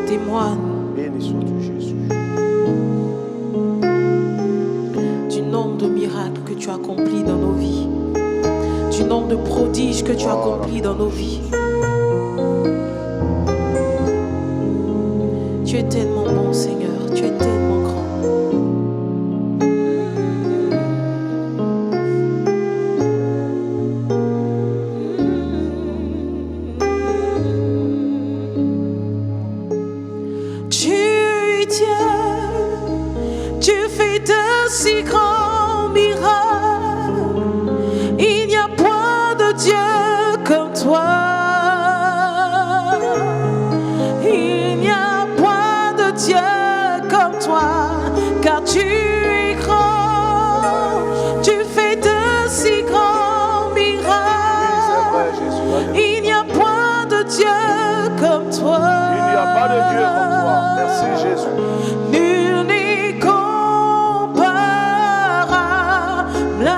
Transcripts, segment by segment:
témoigne. Béni sois-tu, Jésus. Du nombre de miracles que tu as accomplis dans nos vies. Du nombre de prodiges que tu as accomplis dans nos vies. Tu es tellement bon, Seigneur. Tu es tellement grand. Tu tiens, tu fais de si grands miracles. Il n'y a point de Dieu comme toi. Il n'y a point de Dieu comme toi, car tu es grand. Tu fais de si grands miracles. Il n'y a point de Dieu comme toi. Il n'y a pas de Dieu comme toi. Merci Jésus. Nul n'est comparable à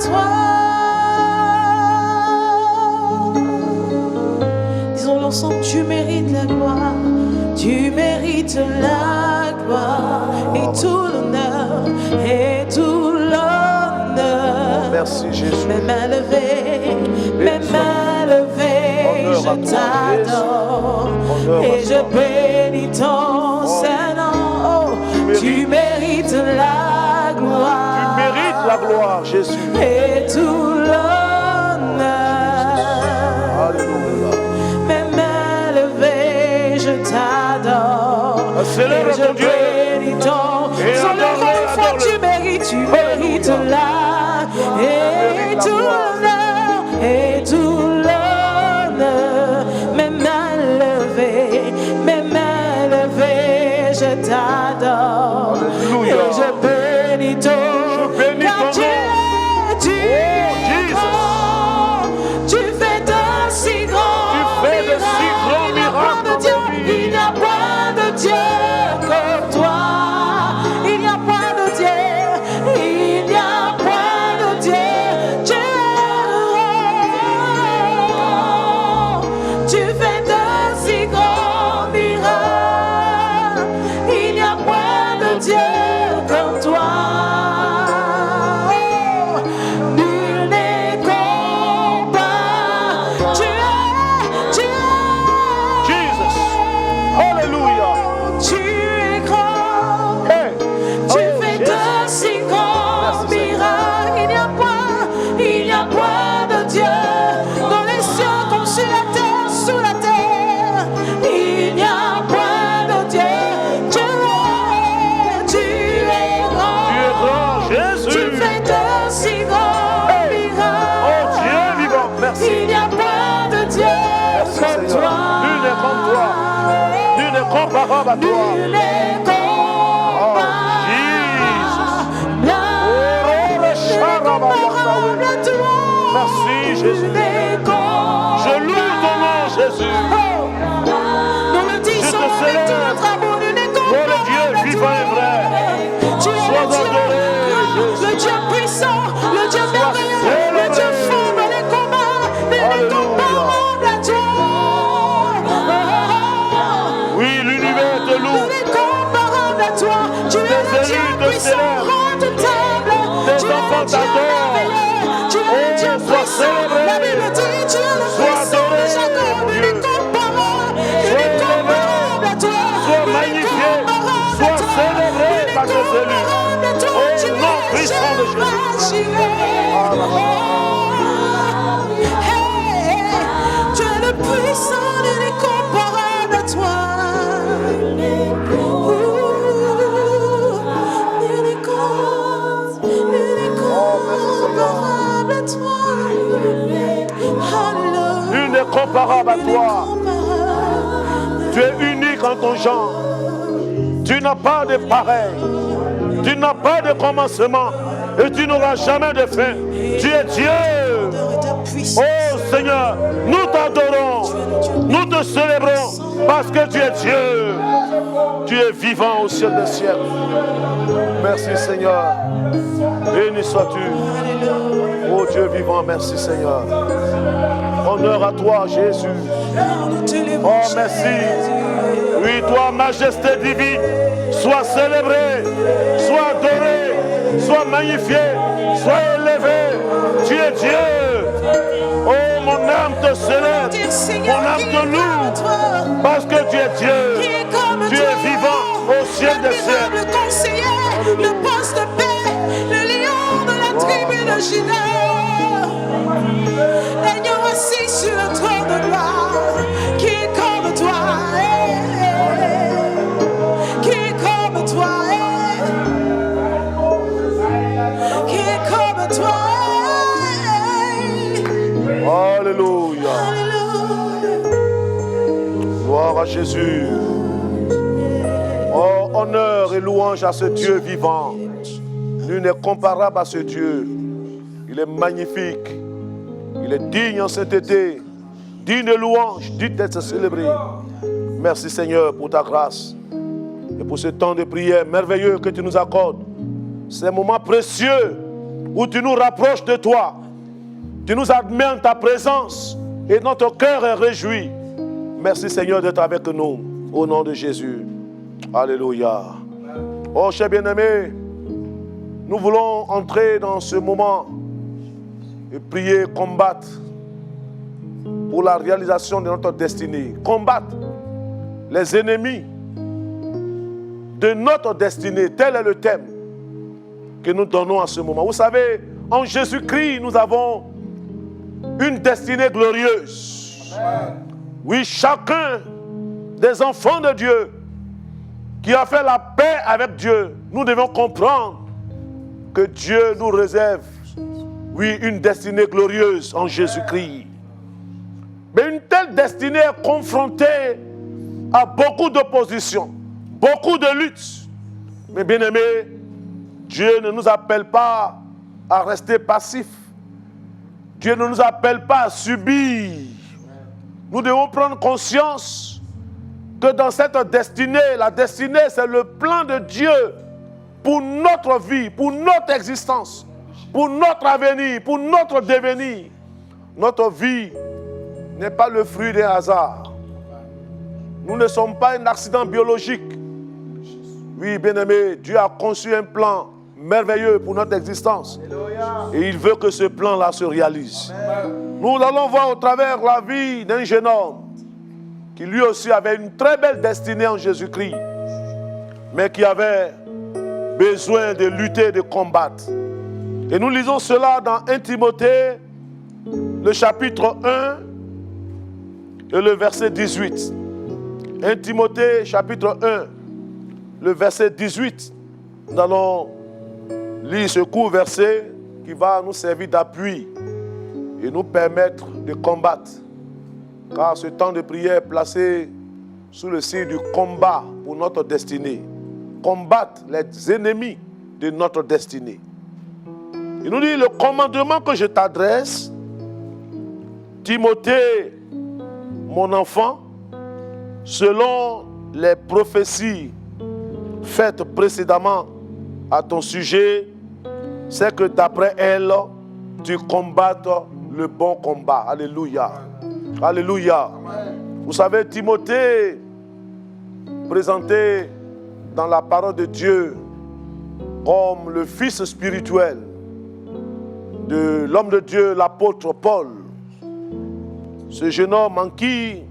toi. Disons l'ensemble, tu mérites la gloire. Tu mérites la gloire et tout l'honneur et tout l'honneur. Merci Jésus. Même élevé, je t'adore et je bénis ton Saint-Nom. Oh, tu mérites la gloire. Tu mérites la gloire, Jésus. Et tout l'honneur. Alléluia. Même élevé, je t'adore et je bénis ton. Sans le mot fois, tu mérites la et tout l'honneur et tout l'honneur. Même élevé, je t'adore et je bénis ton. Car tu es grand, tu fais de si grands miracles. Il n'y a point de Dieu comme toi. Il n'y a point de Dieu, il n'y a point de Dieu. Tu es grand, tu fais de si grands miracles. Il n'y a point de Dieu comme toi. Nul n'est comparable. Tu es Jesus. Alléluia. tu es grand, Hey. tu Oh, fais de Jésus. si grands Merci, miracles. Il n'y a point de Dieu dans les cieux comme sur la terre, sous la terre. Il n'y a point de Dieu. Tu es grand, Tu es grand, Jésus. tu fais de si grands Hey. miracles. Oh Dieu vivant, merci. Il n'y a point de Dieu Merci comme Seigneur. toi. Nul n'est comme toi. Nul n'est comparable à toi. Nul n'est comparable à toi. Merci Jésus. Nul n'est comparable. Je loue ton nom Jésus. Nous le disons avec tout notre amour, nul n'est Oh comparable le Dieu à vivant et vrai. toi. Tu es Sois le Dieu adoré, grand, Jésus. le Dieu puissant, le Dieu merveilleux, le célébré. Dieu fort dans les combats. Nul n'est Alléluia. comparable à toi. Oui, l'univers te Nul loue. n'est comparable à toi. Tu es le Tes Dieu élus te puissant, célèbrent. redoutable. Tes Tu es le enfants Dieu t'adorent. merveilleux. Tu es le Oh, Dieu sois puissant. célébré. La Bible dit tu es le Sois puissant adoré, de Jacob. mon Nul Dieu. n'est comparable. Nul Sois n'est élevé. comparable à toi. Sois Nul n'est magnifié. comparable à Sois toi. célébré Nul n'est par tes élus. comparable à toi. Au Tu es nom puissant de Jésus. Hey, tu es le puissant, nul n'est comparable à toi. Nul n'est comparable à toi. Hallelujah. Nul n'est comparable à toi. Tu es unique en ton genre. Tu n'as pas de pareil. Tu n'as pas de commencement. Et tu n'auras jamais de fin. Tu es Dieu. Oh Seigneur, nous t'adorons. Nous te célébrons parce que tu es Dieu. Tu es vivant au ciel des cieux. Merci Seigneur. Béni sois-tu. Oh Dieu vivant, merci Seigneur. Honneur à toi Jésus. Oh merci. Oui, toi, majesté divine, sois célébrée, sois adorée, sois magnifiée, sois élevée. Tu es Dieu. Oh, mon âme te célèbre, mon âme te loue, parce que tu es Dieu. Tu es vivant au ciel des cieux. Le conseiller, le prince de paix, le lion de la tribu de Juda. L'agneau assis sur le trône de gloire. Qui est comme toi? Qui est comme toi? Qui est comme toi? Alléluia. Gloire à Jésus. Oh, honneur et louange à ce Dieu vivant. Nul n'est comparable à ce Dieu. Il est magnifique. Il est digne en sainteté. Digne de louange, digne d'être célébré. Merci Seigneur pour ta grâce et pour ce temps de prière merveilleux que tu nous accordes. Ces moments précieux où tu nous rapproches de toi. Tu nous admets en ta présence et notre cœur est réjoui. Merci Seigneur d'être avec nous. Au nom de Jésus. Alléluia. Oh, cher bien-aimé, nous voulons entrer dans ce moment et prier, combattre pour la réalisation de notre destinée. Combattre les ennemis de notre destinée. Tel est le thème que nous donnons à ce moment. Vous savez, en Jésus-Christ, nous avons une destinée glorieuse. Oui, chacun des enfants de Dieu qui a fait la paix avec Dieu, nous devons comprendre que Dieu nous réserve, oui, une destinée glorieuse en Jésus-Christ. Mais une telle destinée est confrontée à beaucoup d'opposition, beaucoup de luttes. Mais bien aimé, Dieu ne nous appelle pas à rester passifs. Dieu ne nous appelle pas à subir. Nous devons prendre conscience que dans cette destinée, la destinée, c'est le plan de Dieu pour notre vie, pour notre existence, pour notre avenir, pour notre devenir. Notre vie n'est pas le fruit des hasards. Nous ne sommes pas un accident biologique. Oui, bien-aimé, Dieu a conçu un plan merveilleux pour notre existence. Et il veut que ce plan-là se réalise. Nous allons voir au travers la vie d'un jeune homme qui lui aussi avait une très belle destinée en Jésus-Christ, mais qui avait besoin de lutter, de combattre. Et nous lisons cela dans 1 Timothée, le chapitre 1 et le verset 18. 1 Timothée, chapitre 1, le verset 18. Nous allons lire ce court verset qui va nous servir d'appui et nous permettre de combattre. Car ce temps de prière est placé sous le signe du combat pour notre destinée. Combattre les ennemis de notre destinée. Il nous dit, le commandement que je t'adresse, Timothée, mon enfant, selon les prophéties faites précédemment à ton sujet, c'est que d'après elles, tu combattes le bon combat. Alléluia. Alléluia. Vous savez, Timothée, présenté dans la parole de Dieu comme le fils spirituel de l'homme de Dieu, l'apôtre Paul. Ce jeune homme en qui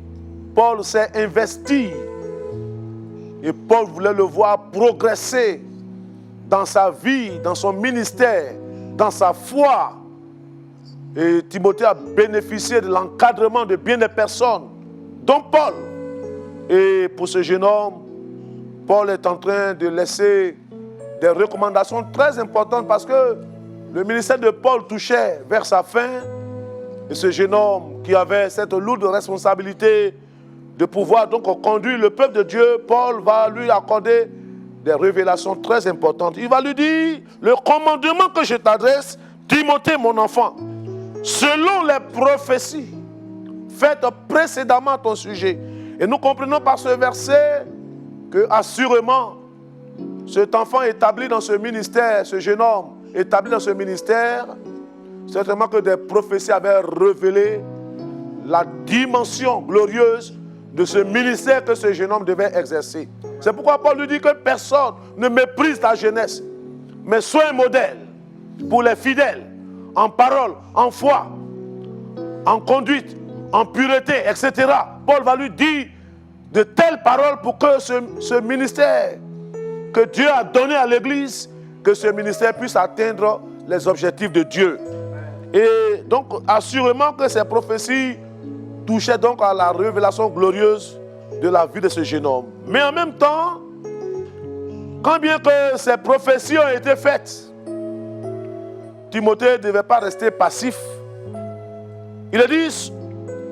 Paul s'est investi. Et Paul voulait le voir progresser dans sa vie, dans son ministère, dans sa foi. Et Timothée a bénéficié de l'encadrement de bien des personnes, dont Paul. Et pour ce jeune homme, Paul est en train de laisser des recommandations très importantes parce que le ministère de Paul touchait vers sa fin. Et ce jeune homme qui avait cette lourde responsabilité de pouvoir donc conduire le peuple de Dieu, Paul va lui accorder des révélations très importantes. Il va lui dire, le commandement que je t'adresse, Timothée, mon enfant, selon les prophéties faites précédemment à ton sujet. Et nous comprenons par ce verset que, assurément, cet enfant établi dans ce ministère, ce jeune homme établi dans ce ministère, certainement que des prophéties avaient révélé la dimension glorieuse de ce ministère que ce jeune homme devait exercer. C'est pourquoi Paul lui dit que personne ne méprise ta jeunesse, mais sois un modèle pour les fidèles, en parole, en foi, en conduite, en pureté, etc. Paul va lui dire de telles paroles pour que ce ministère que Dieu a donné à l'Église, que ce ministère puisse atteindre les objectifs de Dieu. Et donc, assurément que ces prophéties touchaient donc à la révélation glorieuse de la vie de ce jeune homme. Mais en même temps, quand bien que ces prophéties ont été faites, Timothée ne devait pas rester passif. Il a dit,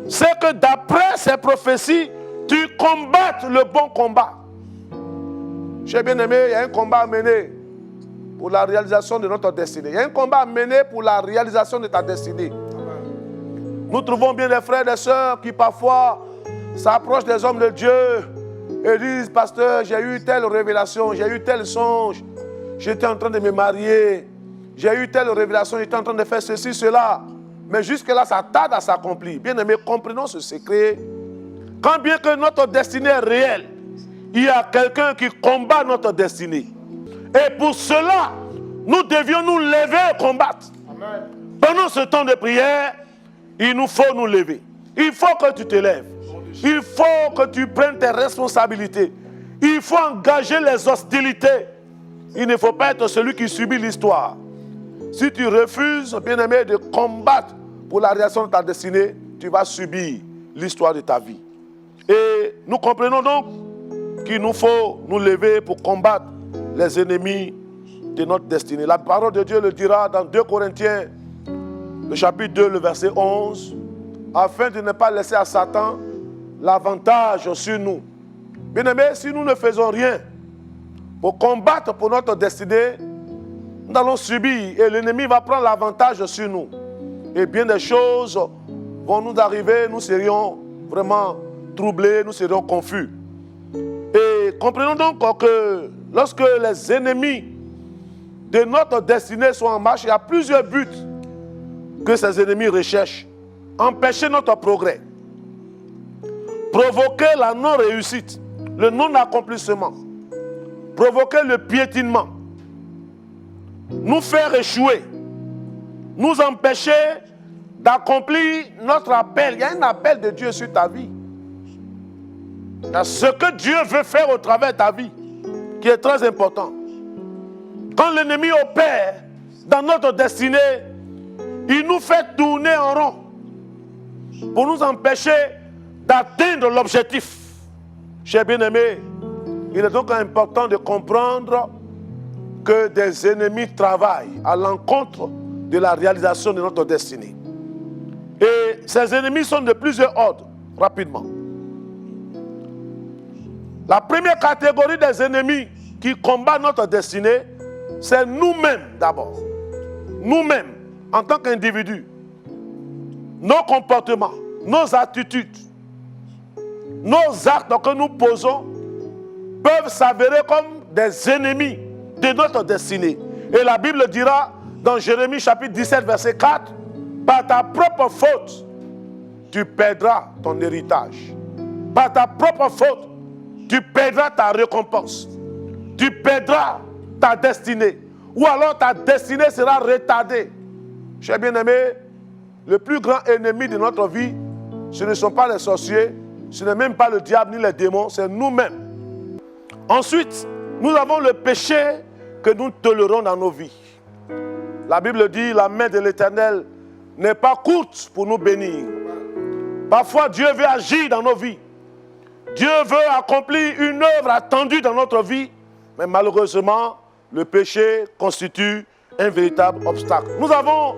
c'est que d'après ces prophéties, tu combattes le bon combat. J'ai bien aimé, il y a un combat à mener pour la réalisation de notre destinée. Il y a un combat à mener pour la réalisation de ta destinée. Nous trouvons bien des frères et des sœurs qui parfois s'approchent des hommes de Dieu et disent, pasteur, j'ai eu telle révélation, j'ai eu tel songe, j'étais en train de me marier, j'ai eu telle révélation, j'étais en train de faire ceci, cela. Mais jusque-là, ça tarde à s'accomplir. Bien aimé, comprenons ce secret. Quand bien que notre destinée est réelle, il y a quelqu'un qui combat notre destinée. Et pour cela, nous devions nous lever et combattre. Amen. Pendant ce temps de prière, il nous faut nous lever. Il faut que tu te lèves. Il faut que tu prennes tes responsabilités. Il faut engager les hostilités. Il ne faut pas être celui qui subit l'histoire. Si tu refuses, bien-aimé, de combattre pour la réalisation de ta destinée, tu vas subir l'histoire de ta vie. Et nous comprenons donc qu'il nous faut nous lever pour combattre les ennemis de notre destinée. La parole de Dieu le dira dans 2 Corinthiens, le chapitre 2, le verset 11, afin de ne pas laisser à Satan l'avantage sur nous. Bien-aimés, si nous ne faisons rien pour combattre pour notre destinée, nous allons subir et l'ennemi va prendre l'avantage sur nous. Et bien des choses vont nous arriver, nous serions vraiment troublés, nous serions confus. Et comprenons donc que lorsque les ennemis de notre destinée sont en marche, il y a plusieurs buts que ces ennemis recherchent. Empêcher notre progrès, provoquer la non-réussite, le non-accomplissement, provoquer le piétinement, nous faire échouer, nous empêcher d'accomplir notre appel. Il y a un appel de Dieu sur ta vie. Il y a ce que Dieu veut faire au travers de ta vie qui est très important. Quand l'ennemi opère dans notre destinée, il nous fait tourner en rond pour nous empêcher d'atteindre l'objectif. Chers bien-aimés, il est donc important de comprendre que des ennemis travaillent à l'encontre de la réalisation de notre destinée. Et ces ennemis sont de plusieurs ordres, rapidement. La première catégorie des ennemis qui combattent notre destinée, c'est nous-mêmes d'abord. Nous-mêmes, en tant qu'individus. Nos comportements, nos attitudes, nos actes que nous posons peuvent s'avérer comme des ennemis de notre destinée. Et la Bible dira dans Jérémie chapitre 17 verset 4, par ta propre faute, tu perdras ton héritage. Par ta propre faute, tu perdras ta récompense. Tu perdras ta destinée. Ou alors ta destinée sera retardée. Chers bien-aimés, le plus grand ennemi de notre vie, ce ne sont pas les sorciers, ce n'est même pas le diable ni les démons, c'est nous-mêmes. Ensuite, nous avons le péché que nous tolérons dans nos vies. La Bible dit, la main de l'Éternel n'est pas courte pour nous bénir. Parfois, Dieu veut agir dans nos vies. Dieu veut accomplir une œuvre attendue dans notre vie, mais malheureusement, le péché constitue un véritable obstacle. Nous avons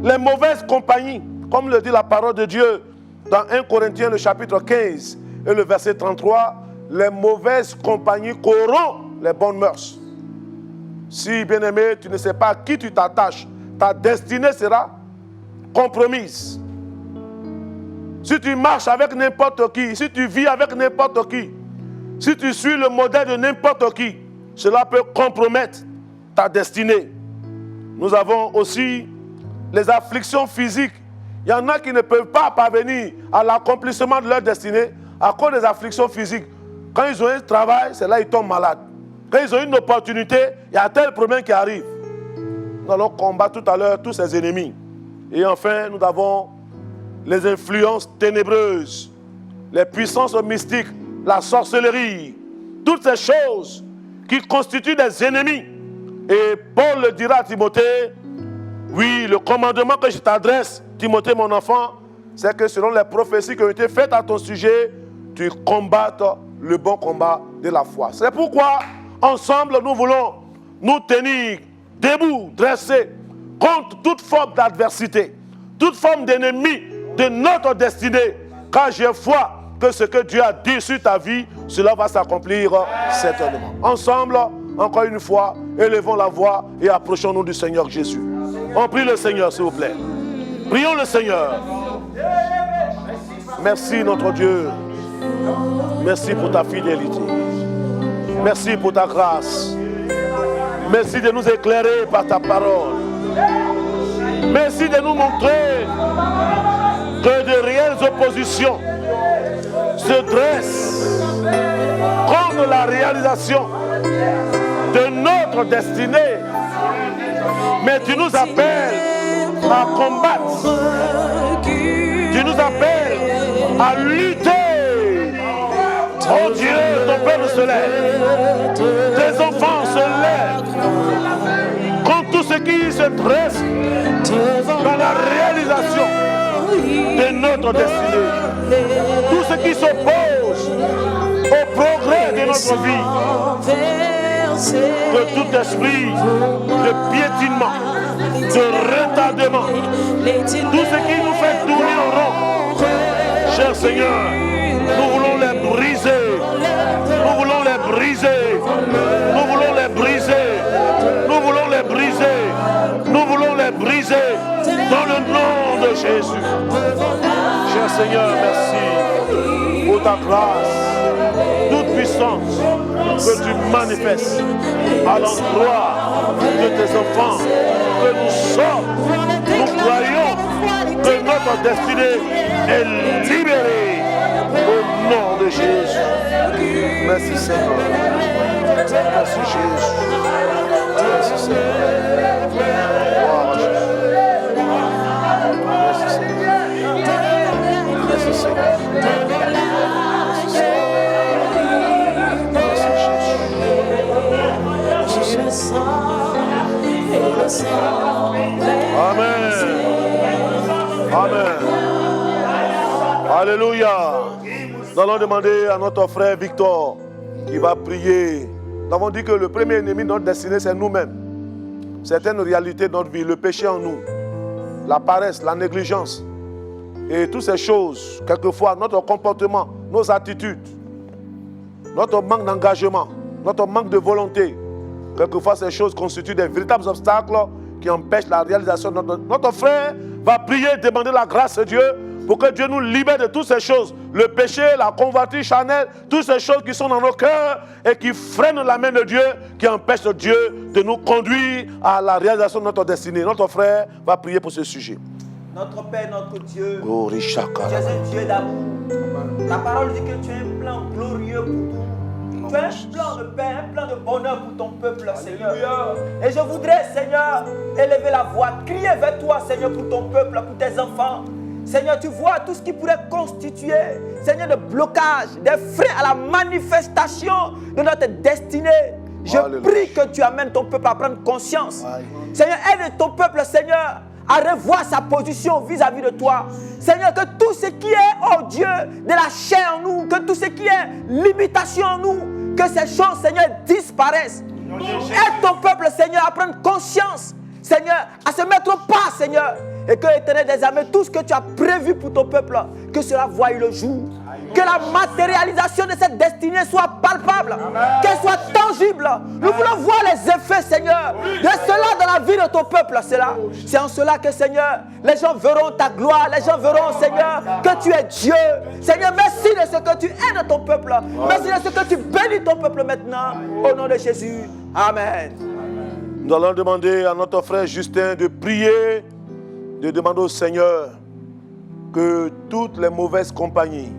les mauvaises compagnies, comme le dit la parole de Dieu dans 1 Corinthiens, le chapitre 15 et le verset 33, les mauvaises compagnies corrompent les bonnes mœurs. Si, bien-aimé, tu ne sais pas à qui tu t'attaches, ta destinée sera compromise. Si tu marches avec n'importe qui, si tu vis avec n'importe qui, si tu suis le modèle de n'importe qui, cela peut compromettre ta destinée. Nous avons aussi les afflictions physiques. Il y en a qui ne peuvent pas parvenir à l'accomplissement de leur destinée à cause des afflictions physiques, quand ils ont un travail, c'est là qu'ils tombent malades. Quand ils ont une opportunité, il y a tel problème qui arrive. Nous allons combattre tout à l'heure tous ces ennemis. Et enfin, nous avons les influences ténébreuses, les puissances mystiques, la sorcellerie, toutes ces choses qui constituent des ennemis. Et Paul le dira à Timothée, oui, le commandement que je t'adresse, Timothée mon enfant, c'est que selon les prophéties qui ont été faites à ton sujet, tu combattes le bon combat de la foi. C'est pourquoi, ensemble, nous voulons nous tenir debout, dressés, contre toute forme d'adversité, toute forme d'ennemi de notre destinée, car j'ai foi que ce que Dieu a dit sur ta vie, cela va s'accomplir certainement. Ensemble, encore une fois, élevons la voix et approchons-nous du Seigneur Jésus. On prie le Seigneur, s'il vous plaît. Prions le Seigneur. Merci notre Dieu. Merci pour ta fidélité. Merci pour ta grâce. Merci de nous éclairer par ta parole. Merci de nous montrer que de réelles oppositions se dressent contre la réalisation de notre destinée. Mais tu nous appelles à combattre. Tu nous appelles à lutter. Oh Dieu, ton peuple se lève. Tes enfants se lèvent contre tout ce qui se dresse dans la réalisation de notre destinée. Tout ce qui s'oppose au progrès de notre vie. Que tout esprit de piétinement, de retardement, tout ce qui nous fait tourner en rond, cher Seigneur, nous voulons les briser. Nous voulons les briser. Nous voulons les briser. Nous voulons les briser. Nous voulons les briser dans le nom de Jésus. Cher Seigneur, merci pour ta grâce, toute puissance que tu manifestes à l'endroit de tes enfants, que nous sommes. Nous croyons que notre destinée est libérée au nom de Jésus. Merci Seigneur. Merci Jésus. Merci Seigneur. Gloire à Jésus. Merci Seigneur. Merci Seigneur. Amen. Amen. Alléluia. Nous allons demander à notre frère Victor qui va prier. Nous avons dit que le premier ennemi de notre destinée, c'est nous-mêmes. Certaines réalités de notre vie, le péché en nous, la paresse, la négligence et toutes ces choses, quelquefois notre comportement, nos attitudes, notre manque d'engagement, notre manque de volonté. Quelquefois, ces choses constituent des véritables obstacles qui empêchent la réalisation de notre frère va prier, demander la grâce de Dieu pour que Dieu nous libère de toutes ces choses. Le péché, la convoitise charnelle, toutes ces choses qui sont dans nos cœurs et qui freinent la main de Dieu, qui empêchent Dieu de nous conduire à la réalisation de notre destinée. Notre frère va prier pour ce sujet. Notre Père, notre Dieu, Oh, tu es un Dieu d'amour. Ta parole dit que tu as un plan glorieux pour nous. Tu as un plan de paix, un plan de bonheur pour ton peuple, Seigneur. Et je voudrais, Seigneur, élever la voix, crier vers toi, Seigneur, pour ton peuple, pour tes enfants. Seigneur, tu vois tout ce qui pourrait constituer, Seigneur, de blocage, des freins à la manifestation de notre destinée. Je prie que tu amènes ton peuple à prendre conscience. Seigneur, aide ton peuple, Seigneur, à revoir sa position vis-à-vis de toi. Seigneur, que tout ce qui est, oh Dieu, de la chair en nous, que tout ce qui est limitation en nous, que ces choses, Seigneur, disparaissent. Aide ton peuple, Seigneur, à prendre conscience, Seigneur, à se mettre au pas, Seigneur. Et que, Éternel des armées, tout ce que tu as prévu pour ton peuple, que cela voie le jour. Que la matérialisation de cette destinée soit palpable, qu'elle soit tangible. Nous voulons voir les effets, Seigneur, de cela dans la vie de ton peuple. C'est en cela que, Seigneur, les gens verront ta gloire, les gens verront, Seigneur, que tu es Dieu. Seigneur, merci de ce que tu aides ton peuple. Merci de ce que tu bénis ton peuple maintenant. Au nom de Jésus. Amen. Nous allons demander à notre frère Justin de prier, de demander au Seigneur que toutes les mauvaises compagnies,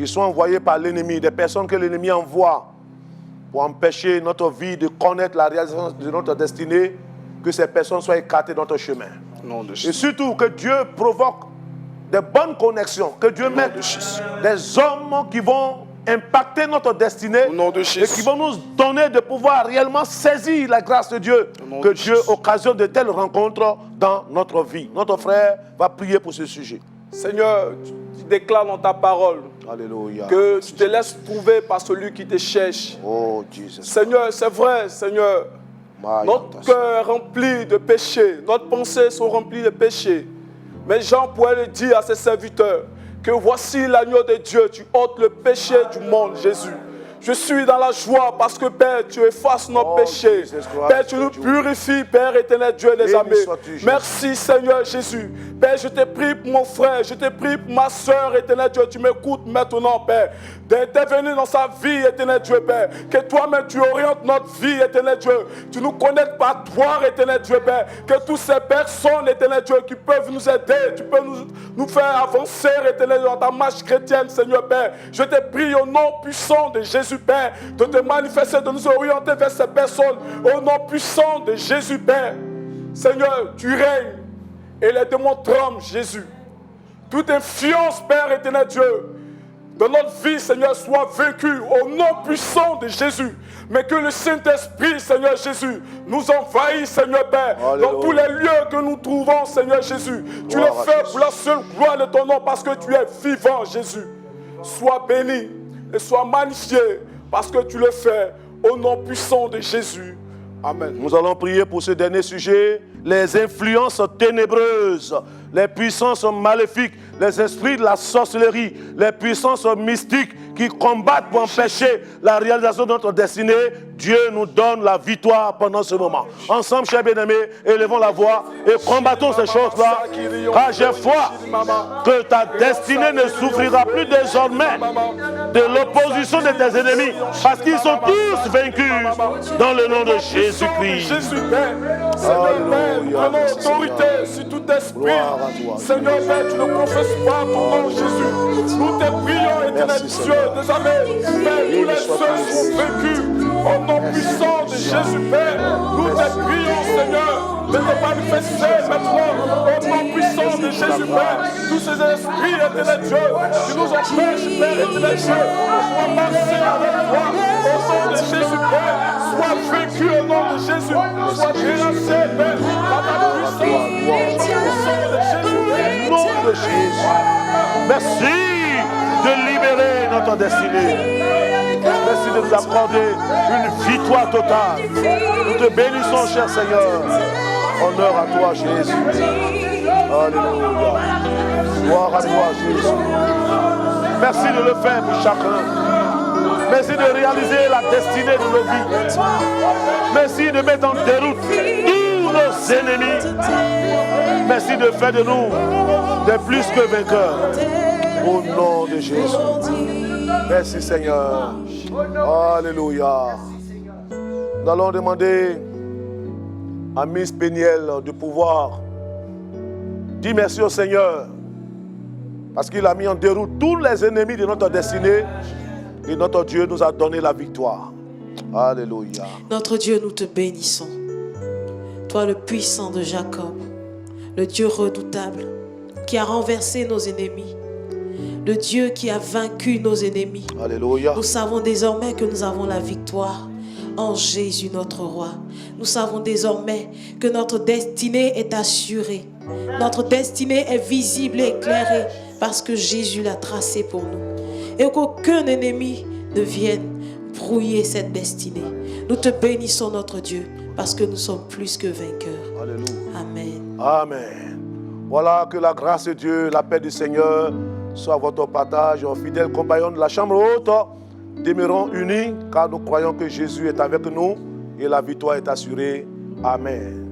qui sont envoyés par l'ennemi, des personnes que l'ennemi envoie pour empêcher notre vie de connaître la réalisation de notre destinée, que ces personnes soient écartées de notre chemin. Nom de Et Jésus. surtout que Dieu provoque des bonnes connexions, que Dieu mette des hommes qui vont impacter notre destinée Au nom de et Jésus. qui vont nous donner de pouvoir réellement saisir la grâce de Dieu. Au nom Que de Dieu Jésus. occasionne de telles rencontres dans notre vie. Notre frère va prier pour ce sujet. Seigneur, tu déclares dans ta parole Alléluia. que tu te laisses trouver par celui qui te cherche. Oh Jesus. Seigneur, c'est vrai, Seigneur. Notre cœur est rempli de péchés, notre pensée sont remplies de péchés. Mais Jean pourrait le dire à ses serviteurs que voici l'agneau de Dieu, tu ôtes le péché du monde, Jésus. Je suis dans la joie parce que Père, tu effaces nos péchés. Père, tu nous purifies, Père éternel Dieu des armées. Merci Seigneur Jésus. Père, je te prie pour mon frère, je te prie pour ma soeur, éternel Dieu. Tu m'écoutes maintenant, Père, d'intervenir dans sa vie, éternel Dieu, Père. Que toi-même tu orientes notre vie, éternel Dieu. Tu nous connectes par toi, éternel Dieu, Père. Que toutes ces personnes, éternel Dieu, qui peuvent nous aider, tu peux nous faire avancer, éternel Dieu, dans ta marche chrétienne, Seigneur, Père. Je te prie au nom puissant de Jésus, Père, de te manifester, de nous orienter vers ces personnes. Au nom puissant de Jésus, Père. Seigneur, tu règnes et les démons tremblent, Jésus. Toute influence, Père éternel Dieu, de notre vie, Seigneur, soit vaincue au nom puissant de Jésus. Mais que le Saint-Esprit, Seigneur Jésus, nous envahisse, Seigneur Père, Alléluia. dans tous les lieux que nous trouvons, Seigneur Jésus. Tu le fais pour la seule gloire de ton nom, parce que tu es vivant, Jésus. Sois béni et sois magnifié, parce que tu le fais au nom puissant de Jésus. Amen. Nous allons prier pour ce dernier sujet, les influences ténébreuses, les puissances maléfiques, les esprits de la sorcellerie, les puissances mystiques qui combattent pour empêcher la réalisation de notre destinée. Dieu nous donne la victoire pendant ce moment. Ensemble, chers bien-aimés, élevons la voix et combattons ces choses-là, car j'ai foi que ta destinée ne souffrira plus désormais de l'opposition de tes ennemis, parce qu'ils sont tous vaincus dans le nom de Jésus-Christ. Jésus, Père, Seigneur, Père, nous prenons autorité sur tout esprit. Seigneur, Père, tu ne confesses pas ton nom, Jésus. Nous te prions, éternel Dieu, désormais, Père, tous les ceux sont vaincus. Au nom puissant de Jésus, Père, nous te prions, Seigneur, de te manifester maintenant. Au nom puissant de Jésus, Père, tous ces esprits, éternel Dieu, qui nous empêchent, Père, éternel Dieu, de pouvoir marcher avec toi. Au nom de Jésus, Père, sois vaincu au nom de Jésus. Sois délancé, Père, par ta puissance. Au nom de Jésus, Père. Merci de libérer notre destinée. Merci de nous accorder une victoire totale. Nous te bénissons, cher Seigneur. Honneur à toi, Jésus. Alléluia. Gloire à toi, Jésus. Merci de le faire pour chacun. Merci de réaliser la destinée de nos vies. Merci de mettre en déroute tous nos ennemis. Merci de faire de nous des plus que vainqueurs. Au nom de Jésus. Merci Seigneur. Alléluia. Nous allons demander à Miss Péniel de pouvoir dire merci au Seigneur, parce qu'il a mis en déroute tous les ennemis de notre destinée et notre Dieu nous a donné la victoire. Alléluia. Notre Dieu, nous te bénissons. Toi, le puissant de Jacob, le Dieu redoutable qui a renversé nos ennemis, le Dieu qui a vaincu nos ennemis. Alléluia. Nous savons désormais que nous avons la victoire en Jésus notre roi. Nous savons désormais que notre destinée est assurée. Notre destinée est visible et éclairée parce que Jésus l'a tracée pour nous. Et qu'aucun ennemi ne vienne brouiller cette destinée. Nous te bénissons notre Dieu parce que nous sommes plus que vainqueurs. Alléluia. Amen. Amen. Voilà, que la grâce de Dieu, la paix du Seigneur soit votre partage, fidèles compagnons de la chambre haute. Demeurons unis car nous croyons que Jésus est avec nous et la victoire est assurée. Amen.